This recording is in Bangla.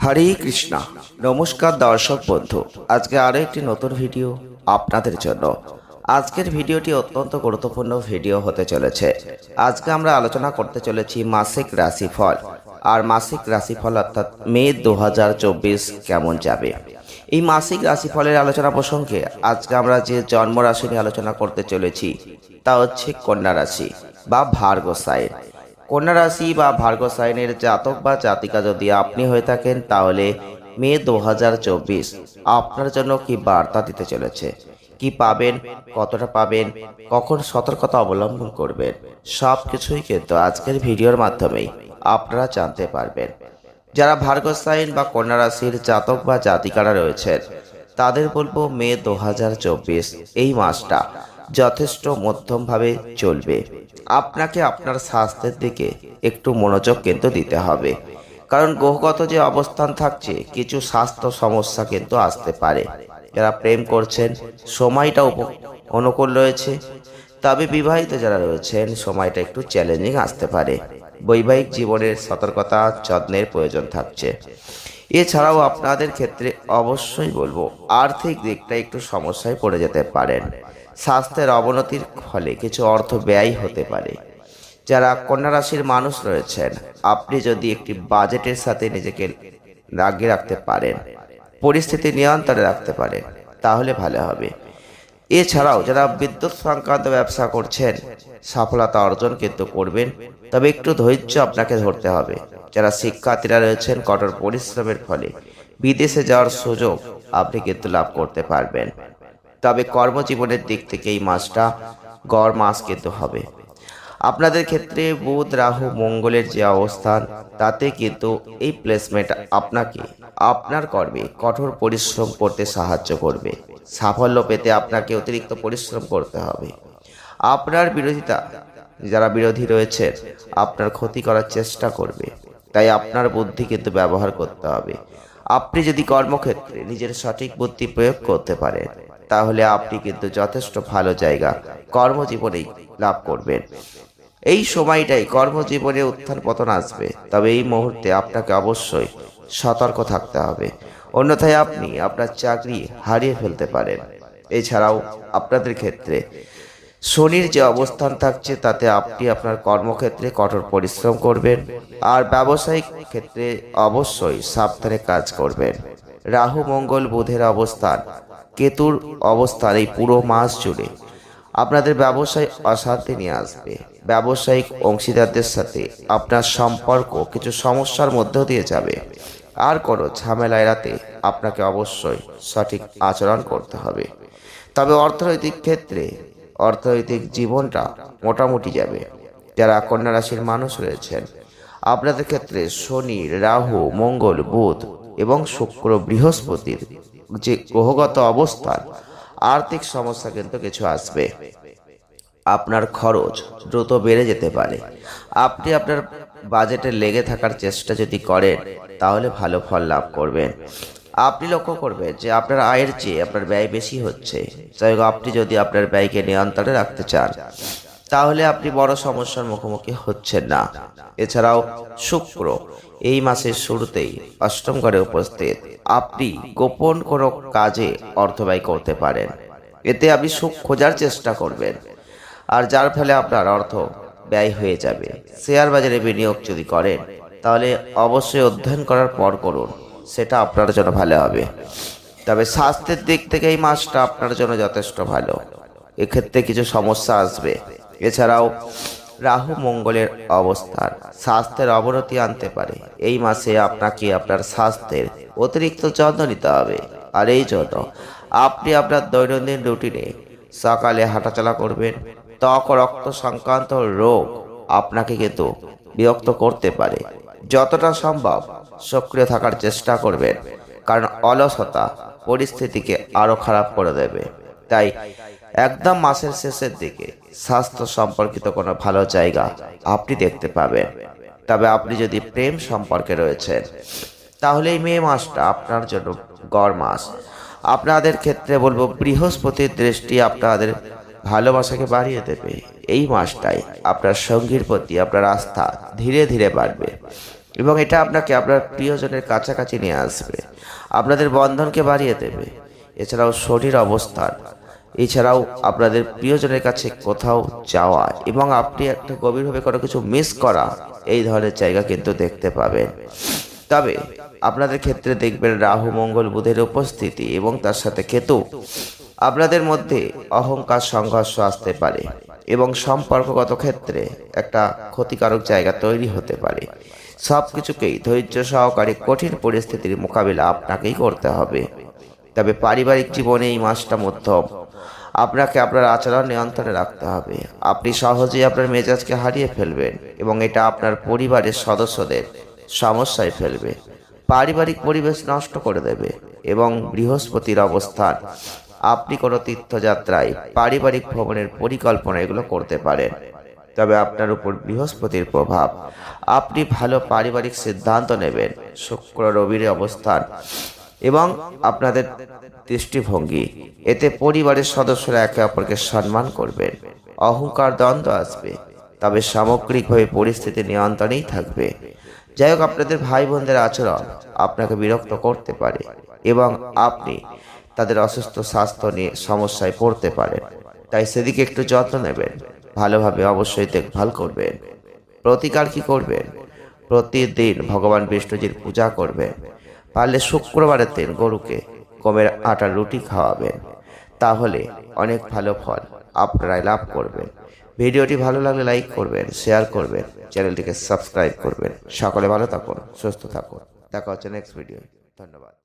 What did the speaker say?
হরে কৃষ্ণা। নমস্কার দর্শক বন্ধু, আজকে আরো একটি নতুন ভিডিও আপনাদের জন্য। আজকের ভিডিওটি অত্যন্ত গুরুত্বপূর্ণ ভিডিও হতে চলেছে। আজকে আমরা আলোচনা করতে চলেছি মাসিক রাশিফল। আর মাসিক রাশিফল অর্থাৎ মে 2024 কেমন যাবে। এই মাসিক রাশিফলের আলোচনা প্রসঙ্গে আজকে আমরা যে জন্ম রাশি নিয়ে আলোচনা করতে চলেছি তা হচ্ছে কন্যা রাশি বা ভার্গ সাইন। কন্যা রাশি বা ভার্গ সাইনের জাতক বা জাতিকা যদি আপনি হয়ে থাকেন, তাহলে মে 2024 আপনার জন্য কি বার্তা দিতে চলেছে, কি পাবেন, কতটা পাবেন, কখন সতর্কতা অবলম্বন করবেন, সব কিছুই কিন্তু আজকের ভিডিওর মাধ্যমেই আপনারা জানতে পারবেন। যারা ভার্গ সাইন বা কন্যা রাশির জাতক বা জাতিকারা রয়েছেন, তাদের বলবো মে 2024 এই মাসটা যথেষ্ট মধ্যমভাবে চলবে। আপনাকে আপনার স্বাস্থ্যের দিকে একটু মনোযোগ কিন্তু দিতে হবে, কারণ গ্রহগত যে অবস্থান থাকছে কিছু স্বাস্থ্য সমস্যা কিন্তু আসতে পারে। যারা প্রেম করছেন সময়টা অনুকূল রয়েছে, তবে বিবাহিত যারা রয়েছেন সময়টা একটু চ্যালেঞ্জিং আসতে পারে। বৈবাহিক জীবনের সতর্কতা যত্নের প্রয়োজন থাকছে। এছাড়াও আপনাদের ক্ষেত্রে অবশ্যই বলবো আর্থিক দিকটা একটু সমস্যায় পড়ে যেতে পারেন। স্বাস্থ্যের অবনতির ফলে কিছু অর্থ ব্যয় হতে পারে। যারা কন্যা রাশির মানুষ রয়েছেন, আপনি যদি একটি বাজেটের সাথে নিজেকে লাগিয়ে রাখতে পারেন, পরিস্থিতি নিয়ন্ত্রণে রাখতে পারেন, তাহলে ভালো হবে। এছাড়াও যারা বিদ্যুৎ সংক্রান্ত ব্যবসা করছেন সফলতা অর্জন কিন্তু করবেন, তবে একটু ধৈর্য আপনাকে ধরতে হবে। যারা শিক্ষার্থীরা রয়েছেন কঠোর পরিশ্রমের ফলে বিদেশে যাওয়ার সুযোগ আপনি কিন্তু লাভ করতে পারবেন। তবে কর্মজীবনের দিক থেকে এই মাসটা গড় মাস কিন্তু হবে। আপনাদের ক্ষেত্রে বুধ রাহু মঙ্গলের যে অবস্থান, তাতে কিন্তু এই প্লেসমেন্ট আপনাকে আপনার কর্মে কঠোর পরিশ্রম করতে সাহায্য করবে। সাফল্য পেতে আপনাকে অতিরিক্ত পরিশ্রম করতে হবে। আপনার বিরোধিতা, যারা বিরোধী রয়েছে, আপনার ক্ষতি করার চেষ্টা করবে, তাই আপনার বুদ্ধি কিন্তু ব্যবহার করতে হবে। আপনি যদি কর্মক্ষেত্রে নিজের সঠিক বুদ্ধি প্রয়োগ করতে পারেন, তাহলে আপনি কিন্তু যথেষ্ট ভালো জায়গা কর্মজীবনেই লাভ করবেন। এই সময়টাই কর্মজীবনে উত্থান পতন আসবে, তবে এই মুহূর্তে আপনাকে অবশ্যই সতর্ক থাকতে হবে, অন্যথায় আপনি আপনার চাকরি হারিয়ে ফেলতে পারেন। এছাড়াও আপনাদের ক্ষেত্রে শনির যে অবস্থান থাকছে, তাতে আপনি আপনার কর্মক্ষেত্রে কঠোর পরিশ্রম করবেন, আর ব্যবসায়িক ক্ষেত্রে অবশ্যই সাবধানে কাজ করবেন। রাহু মঙ্গল বুধের অবস্থান, কেতুর অবস্থান এই পুরো মাস জুড়ে আপনাদের ব্যবসায় অশান্তি নিয়ে আসবে। ব্যবসায়িক অংশীদারদের সাথে আপনার সম্পর্ক কিছু সমস্যার মধ্য দিয়ে যাবে। আর কোনো ঝামেলা এড়াতে আপনাকে অবশ্যই সঠিক আচরণ করতে হবে। তবে অর্থনৈতিক ক্ষেত্রে অর্থনৈতিক জীবনটা মোটামুটি যাবে। যারা কন্যা রাশির মানুষ রয়েছেন, আপনাদের ক্ষেত্রে শনি রাহু মঙ্গল বুধ এবং শুক্র বৃহস্পতির যে গ্রহগত অবস্থান, আর্থিক সমস্যা কিন্তু কিছু আসবে। আপনার খরচ দ্রুত বেড়ে যেতে পারে। আপনি আপনার বাজেটে লেগে থাকার চেষ্টা যদি করেন, তাহলে ভালো ফল লাভ করবেন। আপনি লক্ষ্য করবেন যে আপনার আয়ের চেয়ে আপনার ব্যয় বেশি হচ্ছে। যাই হোক, আপনি যদি আপনার ব্যয়কে নিয়ন্ত্রণে রাখতে চান, তাহলে আপনি বড় সমস্যার মুখোমুখি হচ্ছেন না। এছাড়াও শুক্র এই মাসের শুরুতেই অষ্টম ঘরে উপস্থিত। আপনি গোপন কোনো কাজে অর্থ ব্যয় করতে পারেন। এতে আপনি সুখ খোঁজার চেষ্টা করবেন, আর যার ফলে আপনার অর্থ ব্যয় হয়ে যাবে। শেয়ার বাজারে বিনিয়োগ যদি করেন, তাহলে অবশ্যই অধ্যয়ন করার পর করুন, সেটা আপনার জন্য ভালো হবে। তবে স্বাস্থ্যের দিক থেকে এই মাসটা আপনার জন্য যথেষ্ট ভালো। এক্ষেত্রে কিছু সমস্যা আসবে। এছাড়াও রাহু মঙ্গলের অবস্থান স্বাস্থ্যের অবনতি আনতে পারে। এই মাসে আপনাকে আপনার স্বাস্থ্যের অতিরিক্ত যত্ন নিতে হবে। আর এই জন্য আপনি আপনার দৈনন্দিন রুটিনে সকালে হাঁটাচলা করবেন। ত্বক ও রক্ত সংক্রান্ত রোগ আপনাকে কিন্তু বিরক্ত করতে পারে। যতটা সম্ভব সক্রিয় থাকার চেষ্টা করবেন, কারণ অলসতা পরিস্থিতিকে আরো খারাপ করে দেবে। তাই একদম মাসের শেষের দিকে স্বাস্থ্য সম্পর্কিত কোনো ভালো জায়গা আপনি দেখতে পাবেন। তবে আপনি যদি প্রেম সম্পর্কে রয়েছেন, তাহলে এই মে মাসটা আপনার জন্য গড় মাস। আপনাদের ক্ষেত্রে বলবো বৃহস্পতির দৃষ্টি আপনাদের ভালোবাসাকে বাড়িয়ে দেবে। এই মাসটাই আপনার সঙ্গীর প্রতি আপনার আস্থা ধীরে ধীরে বাড়বে। এবং এটা আপনাকে আপনার প্রিয়জনের কাছাকাছি নিয়ে আসবে, আপনাদের বন্ধনকে বাড়িয়ে দেবে। এছাড়াও শরীর অবস্থান, এছাড়াও আপনাদের প্রিয়জনের কাছে কোথাও যাওয়া এবং আপনি একটা গভীরভাবে কোনো কিছু মিস করা, এই ধরনের জায়গা কিন্তু দেখতে পাবেন। তবে আপনাদের ক্ষেত্রে দেখবেন রাহু মঙ্গল বুধের উপস্থিতি এবং তার সাথে কেতু, আপনাদের মধ্যে অহংকার সংঘর্ষ আসতে পারে এবং সম্পর্কগত ক্ষেত্রে একটা ক্ষতিকারক জায়গা তৈরি হতে পারে। সব কিছুকেই ধৈর্য সহকারে কঠিন পরিস্থিতির মোকাবিলা আপনাকেই করতে হবে। তবে পারিবারিক জীবনে এই মাসটা মধ্যম, আপনাকে আপনার আচরণ নিয়ন্ত্রণে রাখতে হবে। আপনি সহজেই আপনার মেজাজকে হারিয়ে ফেলবেন এবং এটা আপনার পরিবারের সদস্যদের সমস্যায় ফেলবে, পারিবারিক পরিবেশ নষ্ট করে দেবে। এবং বৃহস্পতির অবস্থান, আপনি কোনো তীর্থযাত্রায়, পারিবারিক ভ্রমণের পরিকল্পনা এগুলো করতে পারেন। তবে আপনার উপর বৃহস্পতির প্রভাব, আপনি ভালো পারিবারিক সিদ্ধান্ত নেবেন। শুক্র রবির অবস্থান এবং আপনাদের দৃষ্টিভঙ্গি, এতে পরিবারের সদস্যরা একে অপরকে সম্মান করবেন। অহংকার দ্বন্দ্ব আসবে, তবে সামগ্রিকভাবে পরিস্থিতি নিয়ন্ত্রণেই থাকবে। যাই হোক, আপনাদের ভাই বোনদের আচরণ আপনাকে বিরক্ত করতে পারে এবং আপনি তাদের অসুস্থ স্বাস্থ্য নিয়ে সমস্যায় পড়তে পারেন, তাই সেদিকে একটু যত্ন নেবেন। ভালোভাবে অবশ্যই দেখভাল করবেন। প্রতিকার কি করবেন? প্রতিদিন ভগবান বিষ্ণুজির পূজা করবেন। পারলে শুক্রবারের দিন গরুকে গমের আটার রুটি খাওয়াবেন, তাহলে অনেক ভালো ফল আপনারাই লাভ করবেন। ভিডিওটি ভালো লাগলে লাইক করবেন, শেয়ার করবেন, চ্যানেলটিকে সাবস্ক্রাইব করবেন। সকলে ভালো থাকুন, সুস্থ থাকুন। দেখা হচ্ছে নেক্সট ভিডিও। ধন্যবাদ।